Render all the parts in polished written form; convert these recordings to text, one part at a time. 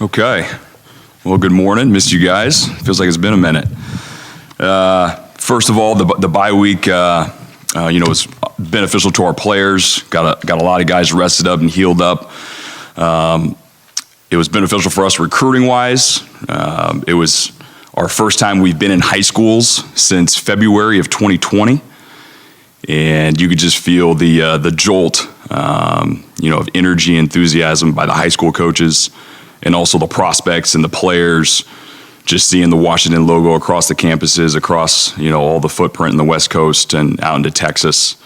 Okay. Well, good morning. Missed you guys. Feels like it's been a minute. First of all, the bye week, was beneficial to our players. Got a lot of guys rested up and healed up. It was beneficial for us recruiting-wise. It was our first time we've been in high schools since February of 2020. And you could just feel the jolt, of energy, enthusiasm by the high school coaches, and also the prospects and the players. Just seeing the Washington logo across the campuses, across all the footprint in the West Coast and out into Texas.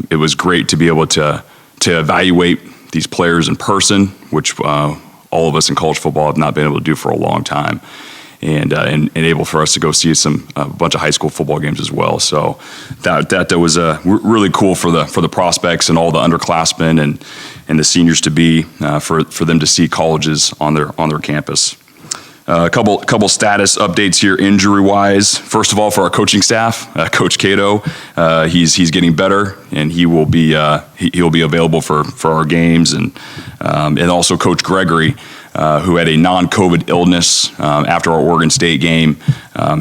It was great to be able to evaluate these players in person, which all of us in college football have not been able to do for a long time. And able for us to go see a bunch of high school football games as well. So that was really cool for the prospects and all the underclassmen and the seniors to be for them to see colleges on their campus. A couple status updates here injury wise. First of all, for our coaching staff, Coach Cato, he's getting better and he'll be available for our games, and also Coach Gregory, who had a non-COVID illness after our Oregon State game.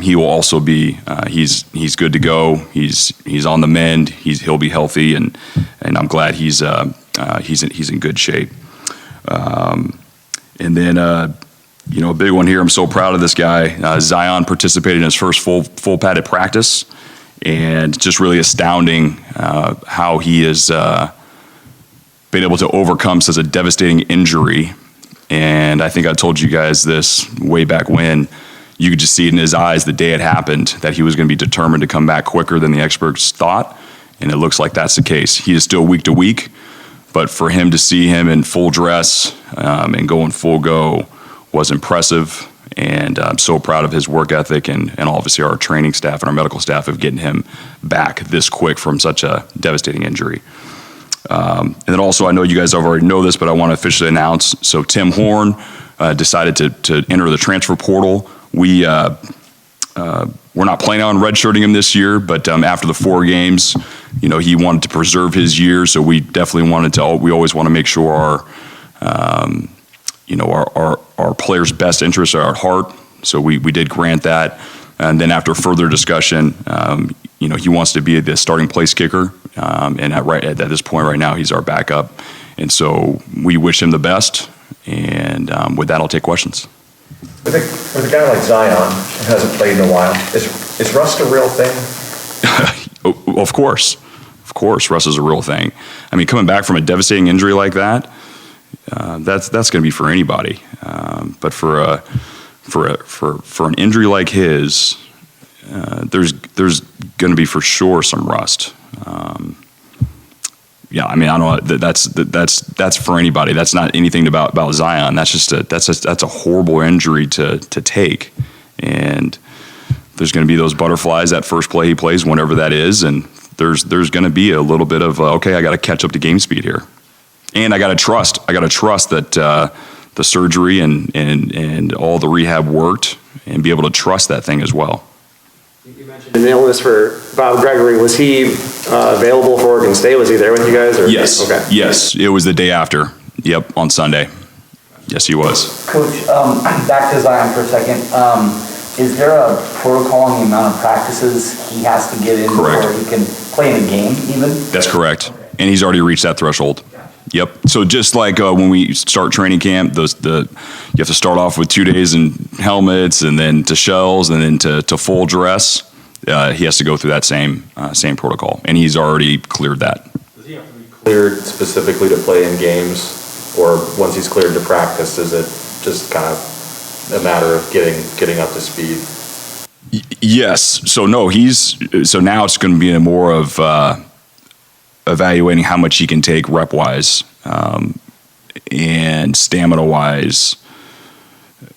He will also be he's good to go. He's on the mend. He'll be healthy, and I'm glad he's in good shape. And then a big one here. I'm so proud of this guy. Zion participated in his first full padded practice, and just really astounding how he has been able to overcome such a devastating injury. And I think I told you guys this way back when. You could just see it in his eyes the day it happened that he was going to be determined to come back quicker than the experts thought, and it looks like that's the case. He is still week to week, but for him to see him in full dress and going full go was impressive, and I'm so proud of his work ethic and obviously our training staff and our medical staff of getting him back this quick from such a devastating injury. And then also, I know you guys already know this, but I want to officially announce, so Tim Horn decided to enter the transfer portal. We're not planning on redshirting him this year, but after the 4 games, he wanted to preserve his year, so we definitely we always want to make sure our players' best interests are at heart, so we did grant that. And then after further discussion, he wants to be the starting place kicker, and at this point right now, he's our backup. And so we wish him the best, and with that, I'll take questions. With a guy like Zion, who hasn't played in a while, is rust a real thing? Of course, rust is a real thing. I mean, coming back from a devastating injury like that, that's going to be for anybody. But for an injury like his, there's going to be for sure some rust. I mean, I don't know. That's for anybody. That's not anything about Zion. That's a horrible injury to take, and there's going to be those butterflies that first play he plays, whenever that is, and there's going to be a little bit of okay, I got to catch up to game speed here. And I got to trust that the surgery and all the rehab worked, and be able to trust that thing as well. You mentioned an illness for Bob Gregory. Was he available for Oregon State? Was he there with you guys? Or? Yes. Okay. Yes, it was the day after. Yep, on Sunday. Yes, he was. Coach, back to Zion for a second. Is there a protocol on the amount of practices he has to get in before he can play in a game even? That's correct. And he's already reached that threshold. Yep. So just like when we start training camp, you have to start off with 2 days in helmets, and then to shells, and then to full dress. He has to go through that same protocol, and he's already cleared that. Does he have to be cleared specifically to play in games, or once he's cleared to practice, is it just kind of a matter of getting up to speed? Yes. So no, so now it's going to be more of evaluating how much he can take rep-wise and stamina-wise.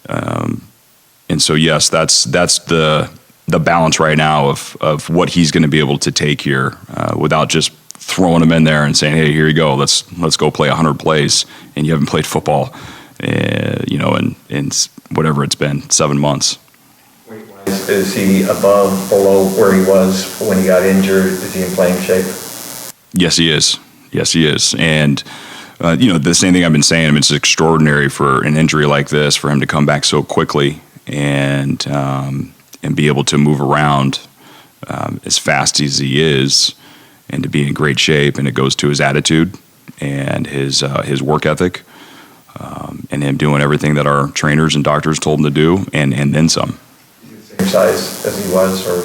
And so, yes, that's the balance right now of what he's going to be able to take here without just throwing him in there and saying, hey, here you go, let's go play 100 plays, and you haven't played football, in whatever it's been, 7 months. Is he above, below where he was when he got injured? Is he in playing shape? Yes, he is. And The same thing I've been saying. I mean, it's extraordinary for an injury like this, for him to come back so quickly and be able to move around as fast as he is, and to be in great shape. And it goes to his attitude and his work ethic, and him doing everything that our trainers and doctors told him to do, and then some. Same size as he was, or?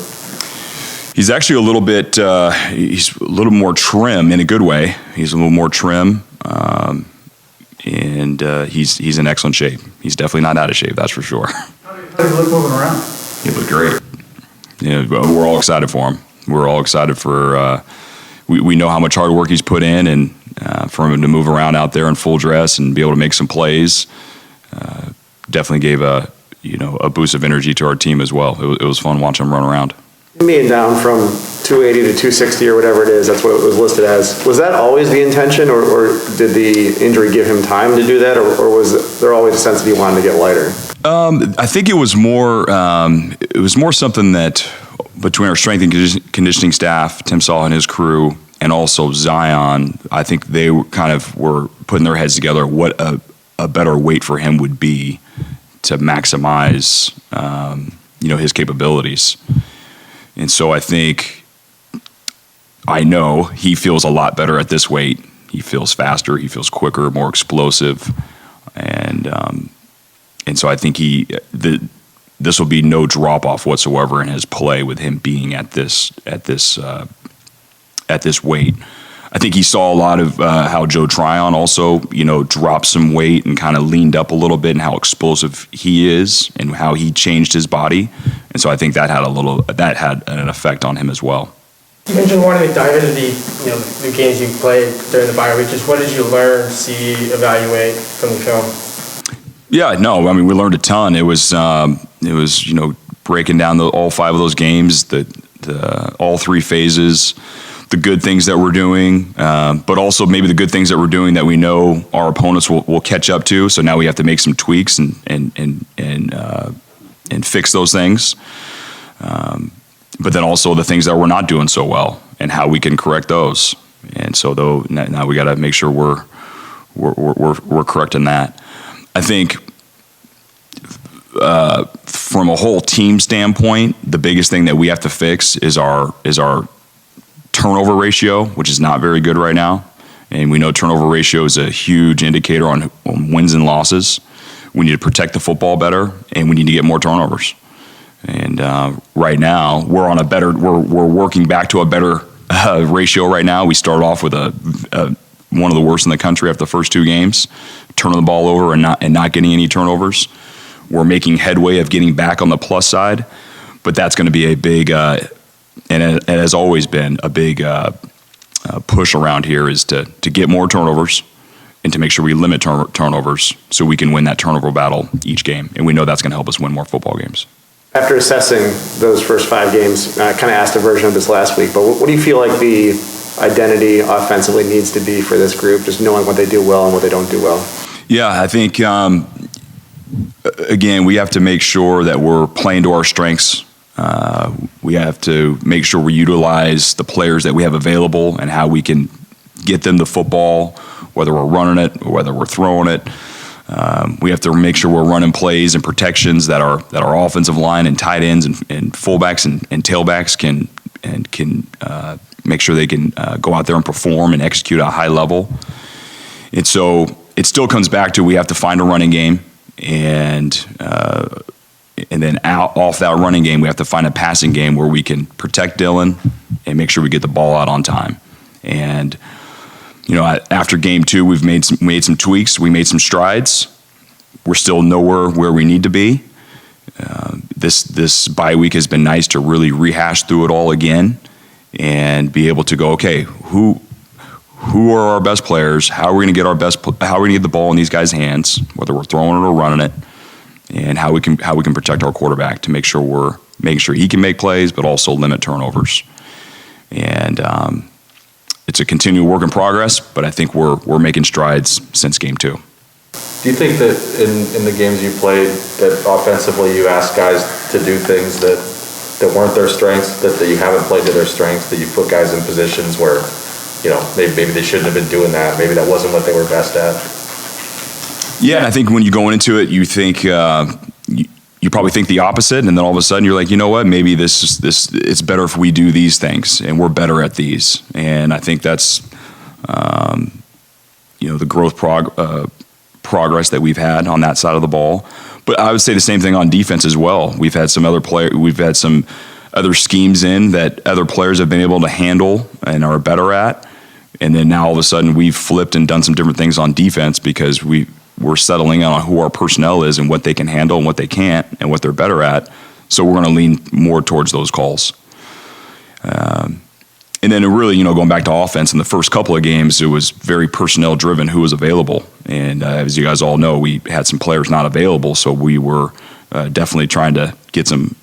He's actually a little bit, he's a little more trim in a good way. He's a little more trim, and he's in excellent shape. He's definitely not out of shape, that's for sure. How did he look moving around? He looked great. We're all excited for him. We're all excited for, we know how much hard work he's put in, and for him to move around out there in full dress and be able to make some plays, definitely gave a boost of energy to our team as well. It was fun watching him run around. Being down from 280 to 260 or whatever it is, that's what it was listed as. Was that always the intention, or did the injury give him time to do that, or was there always a sense that he wanted to get lighter? I think it was more something that between our strength and conditioning staff, Tim Saul and his crew, and also Zion, I think they were putting their heads together what a better weight for him would be to maximize his capabilities. And so I know he feels a lot better at this weight. He feels faster, he feels quicker, more explosive, and so I think this will be no drop off whatsoever in his play with him being at this weight. I think he saw a lot of how Joe Tryon also dropped some weight and kind of leaned up a little bit, and how explosive he is and how he changed his body. And so I think that had an effect on him as well. You mentioned wanting to dive into the games you played during the bye week. Just what did you learn, see, evaluate from the film? Yeah, no, I mean, we learned a ton. It was breaking down all 5 of those games, the all 3 phases, the good things that we're doing, but also maybe the good things that we're doing that we know our opponents will catch up to. So now we have to make some tweaks and fix those things. But then also the things that we're not doing so well and how we can correct those. And so now we got to make sure we're correcting that. I think from a whole team standpoint, the biggest thing that we have to fix is our turnover ratio, which is not very good right now. And we know turnover ratio is a huge indicator on wins and losses. We need to protect the football better, and we need to get more turnovers. And right now, we're working back to a better ratio right now. We started off with one of the worst in the country after the first 2 games, turning the ball over and not getting any turnovers. We're making headway of getting back on the plus side, but that's going to be a big, and it has always been a big push around here, is to get more turnovers and to make sure we limit turnovers so we can win that turnover battle each game. And we know that's going to help us win more football games. After assessing those first 5 games, I kind of asked a version of this last week, but what do you feel like the identity offensively needs to be for this group, just knowing what they do well and what they don't do well? Yeah, I think, again, we have to make sure that we're playing to our strengths. We have to make sure we utilize the players that we have available and how we can get them the football, whether we're running it or whether we're throwing it. We have to make sure we're running plays and protections that our offensive line and tight ends and fullbacks and tailbacks can make sure they can go out there and perform and execute at a high level. And so it still comes back to we have to find a running game, and then off that running game, we have to find a passing game where we can protect Dylan and make sure we get the ball out on time. And after game 2, we've made some tweaks. We made some strides. We're still nowhere where we need to be. This bye week has been nice to really rehash through it all again and be able to go, okay, who are our best players? How are we going to get how are we going to get the ball in these guys' hands, whether we're throwing it or running it, and how we can protect our quarterback to make sure we're making sure he can make plays, but also limit turnovers. And it's a continual work in progress, but I think we're making strides since game 2. Do you think that in the games you played, that offensively you asked guys to do things that weren't their strengths, that you haven't played to their strengths, that you put guys in positions where maybe they shouldn't have been doing that, maybe that wasn't what they were best at? Yeah, and I think when you go into it, you think you probably think the opposite, and then all of a sudden you're like, you know what? Maybe this it's better if we do these things, and we're better at these. And I think that's the growth progress that we've had on that side of the ball. But I would say the same thing on defense as well. We've had some other schemes in that other players have been able to handle and are better at. And then now all of a sudden we've flipped and done some different things on defense because we're settling on who our personnel is and what they can handle and what they can't and what they're better at. So we're going to lean more towards those calls. And then really, going back to offense, in the first couple of games, it was very personnel driven, who was available. And as you guys all know, we had some players not available, so we were definitely trying to get some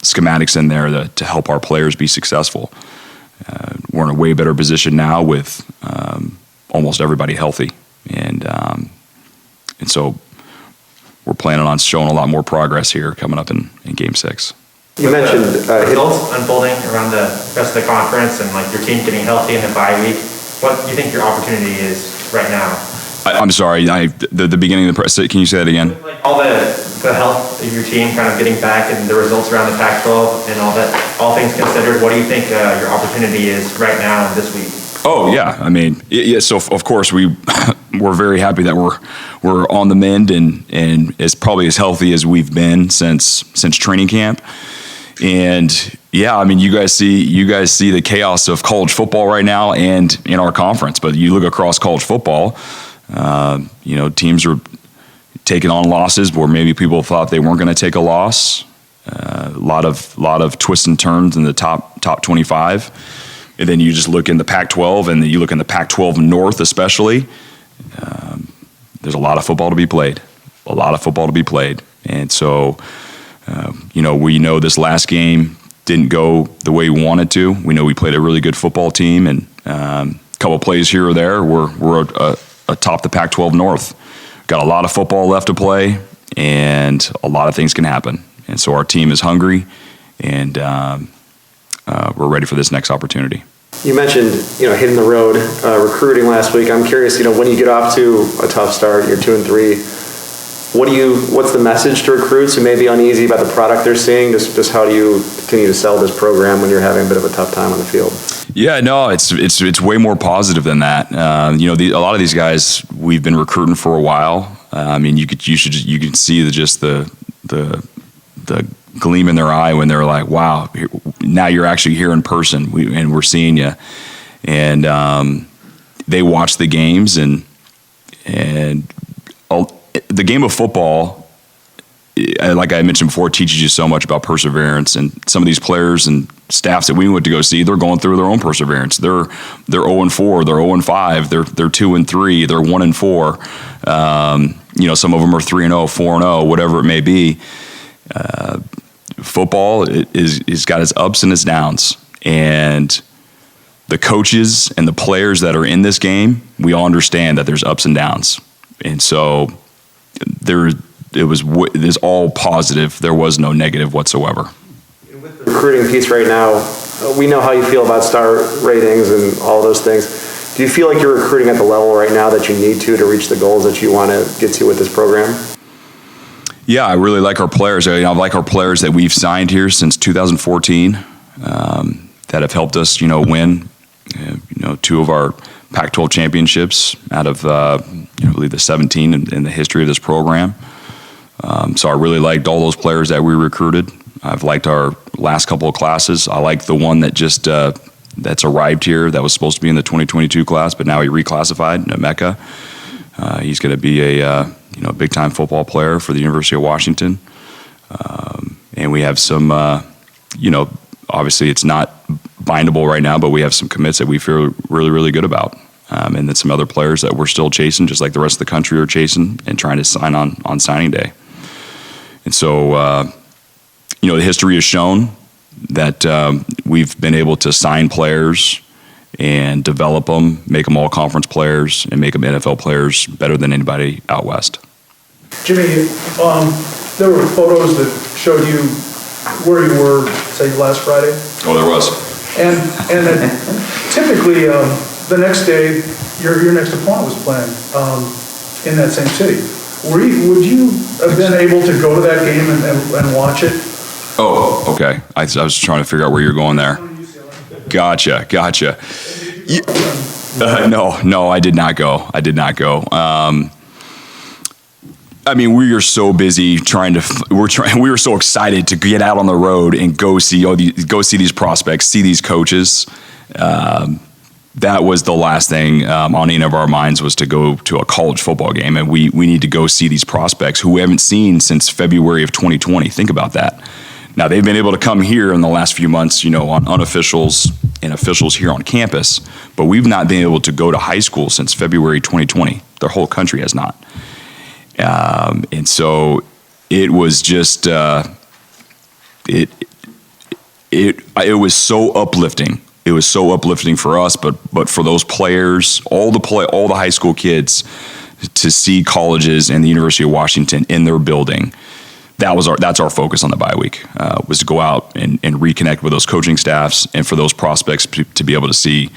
schematics in there to help our players be successful. We're in a way better position now with almost everybody healthy. And so we're planning on showing a lot more progress here coming up in Game 6. You mentioned results unfolding around the rest of the conference and like your team getting healthy in the bye week. What do you think your opportunity is right now? I'm sorry, the beginning of the press. Can you say that again? With like all the health of your team kind of getting back and the results around the Pac-12 and all that, all things considered, what do you think your opportunity is right now and this week? Oh yeah, I mean, yeah. So of course we're very happy that we're on the mend and as probably as healthy as we've been since training camp. And yeah, I mean, you guys see the chaos of college football right now and in our conference. But you look across college football, teams are taking on losses where maybe people thought they weren't going to take a loss. A lot of twists and turns in the top 25. And then you just look in the Pac-12 and you look in the Pac-12 North especially. There's a lot of football to be played. And so, we know this last game didn't go the way we wanted to. We know we played a really good football team, and a couple plays here or there, we're atop the Pac-12 North. Got a lot of football left to play, and a lot of things can happen. And so our team is hungry, and we're ready for this next opportunity. You mentioned, hitting the road, recruiting last week. I'm curious, when you get off to a tough start, you're 2-3. What's the message to recruits who may be uneasy about the product they're seeing? Just how do you continue to sell this program when you're having a bit of a tough time on the field? Yeah, no, it's way more positive than that. A lot of these guys we've been recruiting for a while. I mean, you can see the gleam in their eye when they're like, wow, now you're actually here in person and we're seeing you. And they watch the games and the game of football, like I mentioned before, teaches you so much about perseverance. And some of these players and staffs that we went to go see, they're going through their own perseverance. They're 0-4, they're 0-5, they're 2-3, they're 1-4. Some of them are 3-0, 4-0, whatever it may be. Football is got its ups and its downs, and the coaches and the players that are in this game, we all understand that there's ups and downs, and so it was all positive. There was no negative whatsoever. With the recruiting piece right now, we know how you feel about star ratings and all those things. Do you feel like you're recruiting at the level right now that you need to reach the goals that you want to get to with this program? Yeah, I really like our players. I like our players that we've signed here since 2014 that have helped us, win, two of our Pac-12 championships out of, I believe the 17 in the history of this program. So I really liked all those players that we recruited. I've liked our last couple of classes. I like the one that just that's arrived here that was supposed to be in the 2022 class, but now he reclassified, Emeka. He's going to be a big-time football player for the University of Washington. And we have some, obviously it's not bindable right now, but we have some commits that we feel really, really good about. And then some other players that we're still chasing, just like the rest of the country are chasing and trying to sign on signing day. And so, the history has shown that we've been able to sign players and develop them, make them all conference players, and make them NFL players better than anybody out west. Jimmy, there were photos that showed you where you were, say, last Friday. Oh, there was. And typically, the next day, your next opponent was playing in that same city. Would you have been able to go to that game and watch it? Oh, okay. I was trying to figure out where you're going there. Gotcha. No, I did not go. I mean, we are so busy we were so excited to get out on the road and go see these prospects, see these coaches. That was the last thing on any of our minds, was to go to a college football game, and we need to go see these prospects who we haven't seen since February of 2020. Think about that. Now, they've been able to come here in the last few months, on unofficials and officials here on campus, but we've not been able to go to high school since February 2020. The whole country has not. And so it was just, it was so uplifting. It was so uplifting for us, but for those players, all the high school kids, to see colleges and the University of Washington in their building. That's our focus on the bye week, was to go out and reconnect with those coaching staffs, and for those prospects to be able to see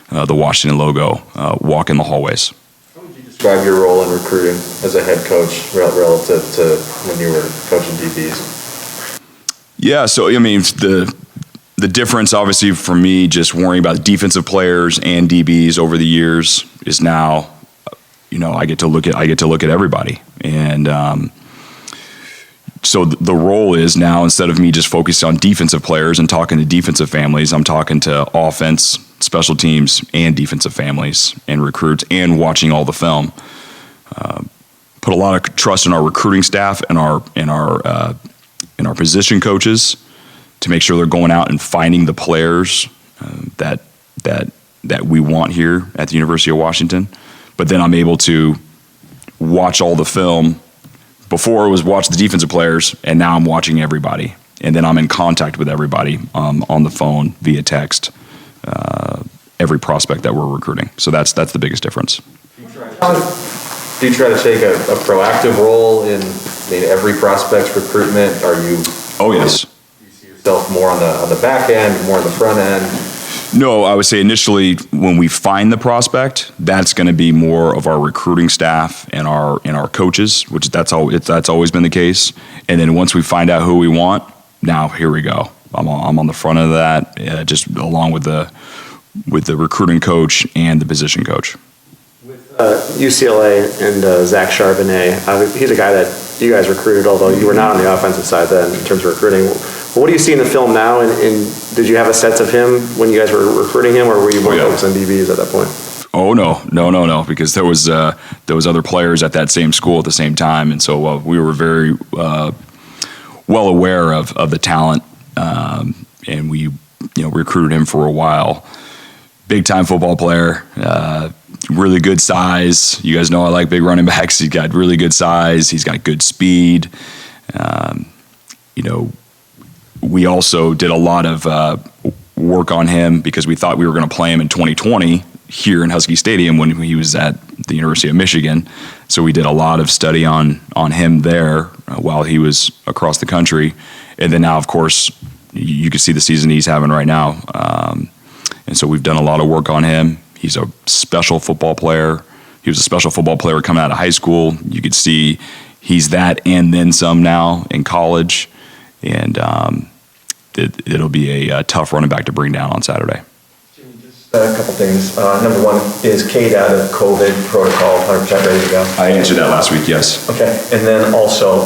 the Washington logo walk in the hallways. How would you describe your role in recruiting as a head coach relative to when you were coaching DBs? Yeah, so I mean, the difference, obviously, for me, just worrying about defensive players and DBs over the years, is now, I get to look at everybody, and so the role is now, instead of me just focused on defensive players and talking to defensive families, I'm talking to offense, special teams, and defensive families and recruits, and watching all the film. Put a lot of trust in our recruiting staff and our position coaches to make sure they're going out and finding the players that we want here at the University of Washington. But then I'm able to watch all the film. Before it was watch the defensive players, and now I'm watching everybody. And then I'm in contact with everybody on the phone, via text, every prospect that we're recruiting. So that's the biggest difference. Do you try to take a proactive role in every prospect's recruitment? Are you? Oh, yes. Do you see yourself more on the back end, more on the front end? No, I would say initially when we find the prospect, that's going to be more of our recruiting staff and our coaches, which that's always been the case. And then once we find out who we want, now here we go. I'm on the front of that, just along with the recruiting coach and the position coach. With UCLA and Zach Charbonnet, he's a guy that you guys recruited, although you were not on the offensive side then in terms of recruiting. What do you see in the film now, and did you have a sense of him when you guys were recruiting him, or were you more focused on DBs at that point? Oh, no, because there was other players at that same school at the same time, and so we were very well aware of the talent, and we recruited him for a while. Big time football player, really good size. You guys know I like big running backs. He's got really good size. He's got good speed. We also did a lot of work on him because we thought we were going to play him in 2020 here in Husky Stadium when he was at the University of Michigan. So we did a lot of study on him there while he was across the country. And then now, of course, you can see the season he's having right now. And so we've done a lot of work on him. He's a special football player. He was a special football player coming out of high school. You could see he's that and then some now in college. And it'll be a tough running back to bring down on Saturday. Just a couple things. Number one, is Cade out of COVID protocol, 100% ready to go? I answered that last week, yes. Okay, and then also,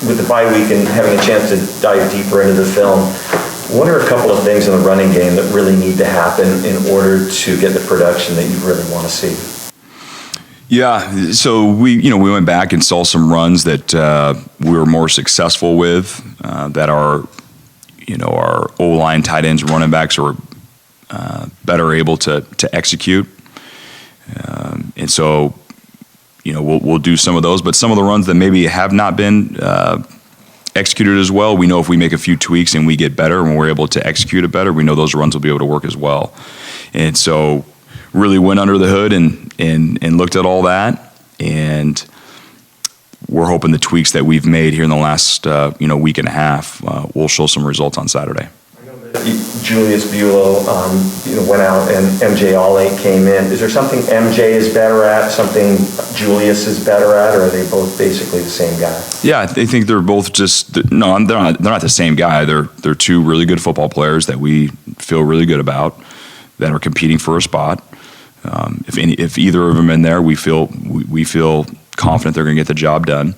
with the bye week and having a chance to dive deeper into the film, what are a couple of things in the running game that really need to happen in order to get the production that you really want to see? Yeah, so we went back and saw some runs that we were more successful with, that our O-line tight ends and running backs are better able to execute. And so, we'll do some of those, but some of the runs that maybe have not been executed as well, we know if we make a few tweaks and we get better and we're able to execute it better, we know those runs will be able to work as well. And so really went under the hood and looked at all that, and we're hoping the tweaks that we've made here in the last week and a half will show some results on Saturday. I know Julius Buelow, went out and MJ Alley came in. Is there something MJ is better at, something Julius is better at, or are they both basically the same guy? Yeah, I think they're both no, they're not the same guy. They're two really good football players that we feel really good about, that are competing for a spot. If either of them in there, we feel confident they're going to get the job done.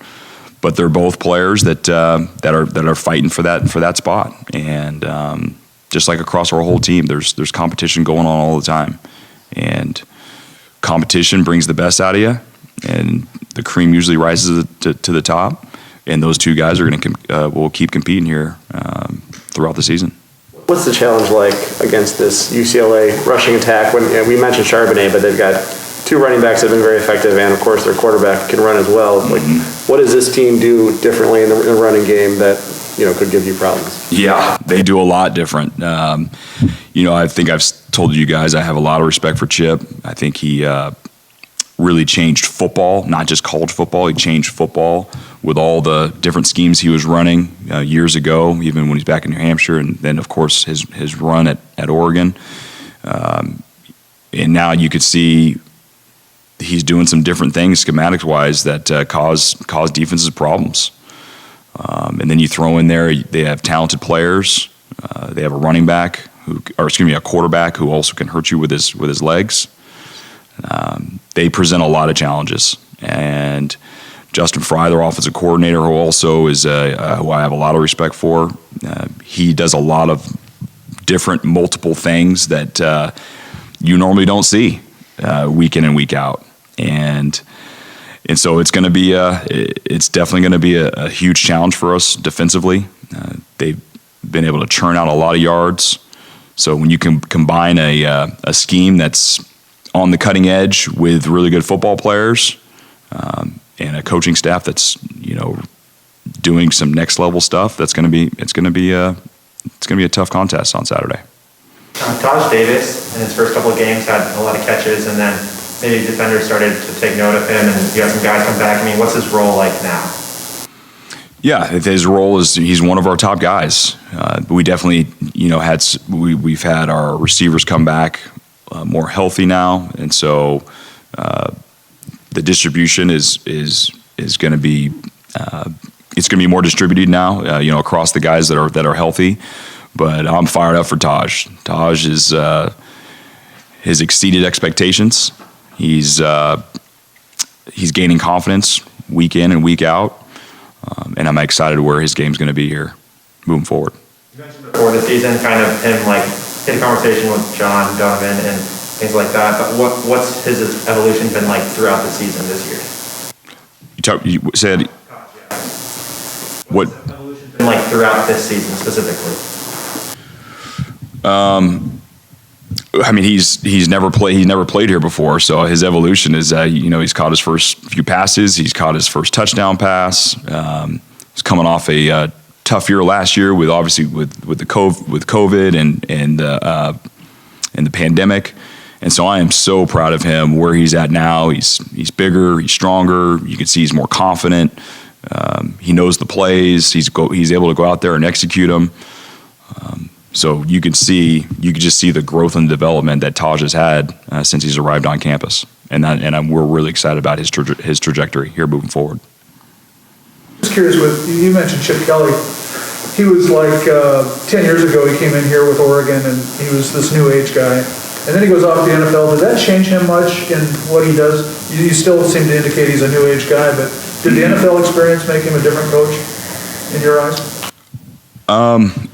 But they're both players that are fighting for that spot, and just like across our whole team, there's competition going on all the time, and competition brings the best out of you, and the cream usually rises to the top, and those two guys are going to will keep competing here throughout the season. What's the challenge like against this UCLA rushing attack? When we mentioned Charbonnet, but they've got two running backs that have been very effective, and of course their quarterback can run as well. Like, what does this team do differently in the running game that could give you problems? Yeah, they do a lot different. I think I've told you guys I have a lot of respect for Chip. I think he really changed football, not just college football. He changed football with all the different schemes he was running years ago, even when he's back in New Hampshire, and then of course his run at Oregon. And now you could see he's doing some different things schematics-wise that cause defenses problems. And then you throw in there, they have talented players. They have a running back a quarterback who also can hurt you with his legs. They present a lot of challenges. And Justin Fry, their offensive coordinator, who also is who I have a lot of respect for, he does a lot of different, multiple things that you normally don't see week in and week out. And so it's definitely going to be a huge challenge for us defensively. They've been able to churn out a lot of yards. So when you can combine a scheme that's on the cutting edge with really good football players and a coaching staff that's doing some next level stuff, it's going to be a tough contest on Saturday. Taj Davis, in his first couple of games, had a lot of catches, and then maybe defenders started to take note of him, and you have some guys come back. I mean, what's his role like now? Yeah, his role is he's one of our top guys. We definitely, we've had our receivers come back more healthy now, and so the distribution is going to be it's going to be more distributed now, across the guys that are healthy. But I'm fired up for Taj. Taj has exceeded expectations. He's gaining confidence week in and week out, and I'm excited where his game's going to be here moving forward. You mentioned before the season, kind of him hit a conversation with John Donovan and things like that. But what's his evolution been like throughout the season this year? You said what? What's his evolution been like throughout this season specifically? I mean, he's never played here before, so his evolution is he's caught his first few passes, he's caught his first touchdown pass. He's coming off a tough year last year with the COVID and the pandemic, and so I am so proud of him where he's at now. He's bigger, he's stronger. You can see he's more confident. He knows the plays. He's able to go out there and execute them. So you could just see the growth and development that Taj has had since he's arrived on campus, and we're really excited about his trajectory here moving forward. Just curious, you mentioned Chip Kelly. He was like 10 years ago. He came in here with Oregon, and he was this new age guy. And then he goes off to the NFL. Did that change him much in what he does? You still seem to indicate he's a new age guy, but did the NFL experience make him a different coach in your eyes?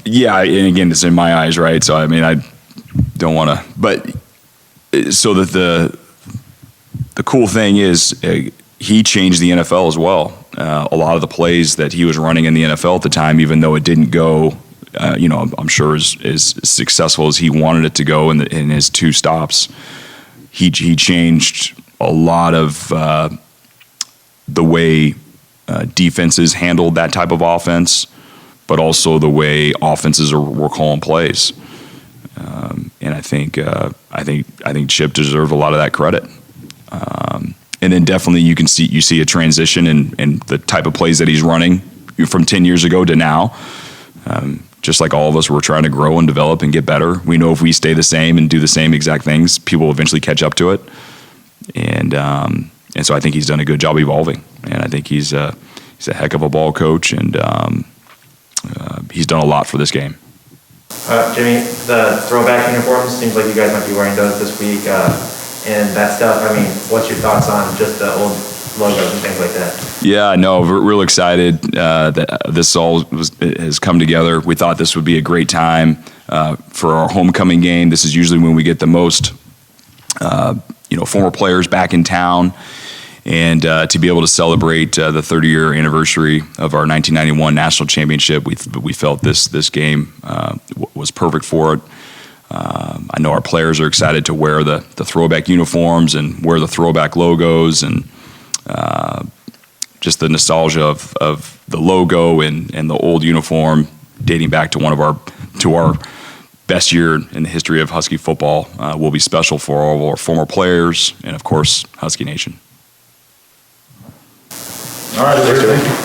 Yeah, and again, it's in my eyes, right? So I mean, I don't want to, but so that the cool thing is he changed the NFL as well. A lot of the plays that he was running in the NFL at the time, even though it didn't go, I'm sure as successful as he wanted it to go in his two stops, he changed a lot of the way defenses handled that type of offense, but also the way offenses were calling plays. And I think Chip deserved a lot of that credit. And then definitely you see a transition in the type of plays that he's running from 10 years ago to now. just like all of us, we're trying to grow and develop and get better. We know if we stay the same and do the same exact things, people will eventually catch up to it. And so I think he's done a good job evolving. And I think he's a heck of a ball coach, and he's done a lot for this game. Jimmy, the throwback uniforms, seems like you guys might be wearing those this week, and that stuff. I mean, what's your thoughts on just the old logos and things like that? Yeah, no, we're real excited that this all has come together. We thought this would be a great time for our homecoming game. This is usually when we get the most, former players back in town, and to be able to celebrate the 30-year anniversary of our 1991 national championship, we felt this game was perfect for it. I know our players are excited to wear the throwback uniforms and wear the throwback logos, and just the nostalgia of the logo and the old uniform dating back to our best year in the history of Husky football will be special for all of our former players and, of course, Husky Nation. All right, thank you.